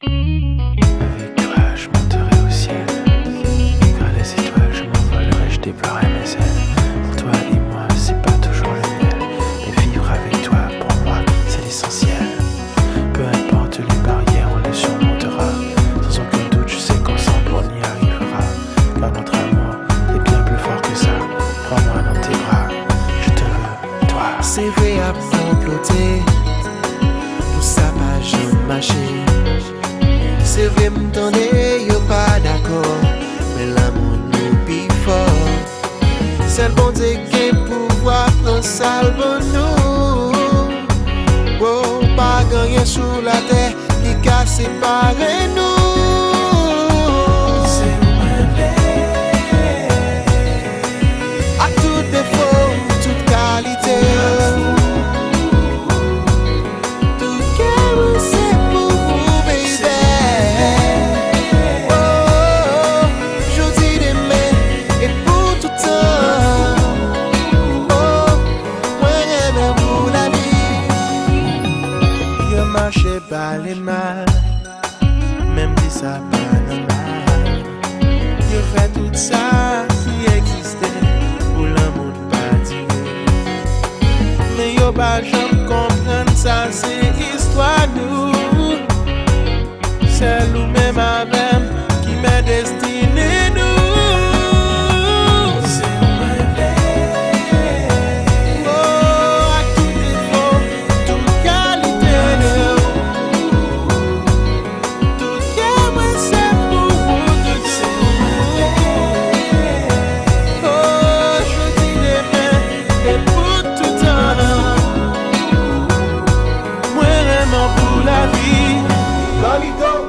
Avec toi, je monterai au ciel. Vers les étoiles, je m'envolerai, je déploierai mes ailes. Pour toi et moi, c'est pas toujours le miel. Mais vivre avec toi, pour moi, c'est l'essentiel. Peu importe les barrières, on les surmontera. Sans aucun doute, je sais qu'ensemble on y arrivera. Car notre amour est bien plus fort que ça. Prends-moi dans tes bras, je te veux, toi. C'est vrai à comploter, pour ça pas jamais marché. C'est vrai m'tendez, yo pas d'accord, mais l'amour nous plus fort. C'est le bon Dieu qui pouvoir dans salle pour nous. Oh, pas gagner sous la terre qui a séparé nous. À tout défaut, toute qualité. Tout cœur, c'est pour vous, baby. Oh, je dis demain et pour tout temps. Oh, moi j'aime pour la vie. Je marche pas les mal, même si ça pas normal. Je fais tout ça qui existait pour l'amour pas dire. Mais yo pas jamais comprendre ça, c'est histoire nous. C'est nous-mêmes avec qui m'a destiné nous. Oh, à tout défaut, toute qualité. Tout cœur, moi, c'est pour vous deux. Oh, je dis demain et pour tout temps. Moi, vraiment pour la vie. Carlitow.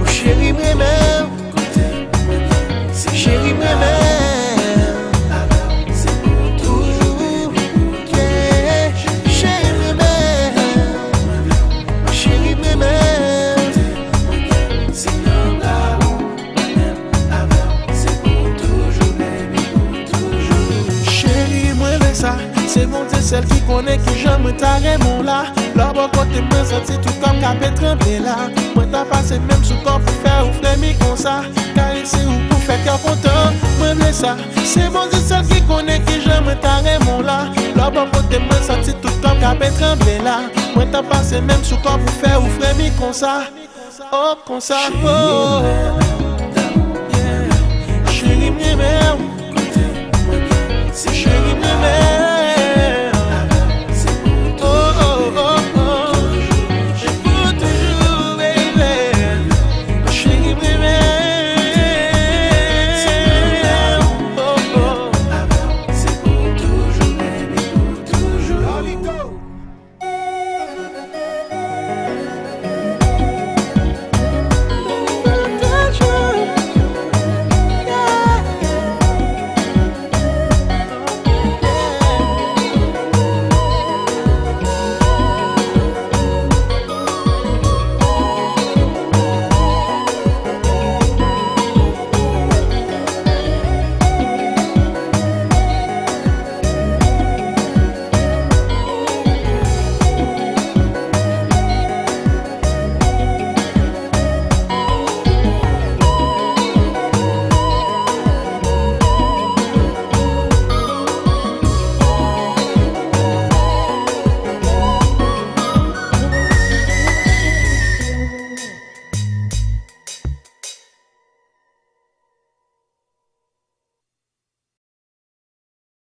Chérie, moi-même, chérie, moi-même, c'est pour toujours. Yeah. Chérie, moi-même, chérie, moi-même, c'est comme l'amour, c'est pour toujours, baby, pour toujours. Chérie, moi-même, ça, c'est mon Dieu, celle qui connaît qui j'aime ta mon là. Là-bas, côté moi, senti tout comme capé tremblé là. Moi, t'as passé même sous corps pour faire ou frémir comme ça. Car c'est où pour faire cœur content. Moi, mais ça, c'est mon Dieu, celle qui connaît qui j'aime ta mon là. Là-bas, côté moi, senti tout comme capé tremblé là. Moi, t'as passé même sous corps pour faire ou frémir comme ça. Oh, comme ça, oh.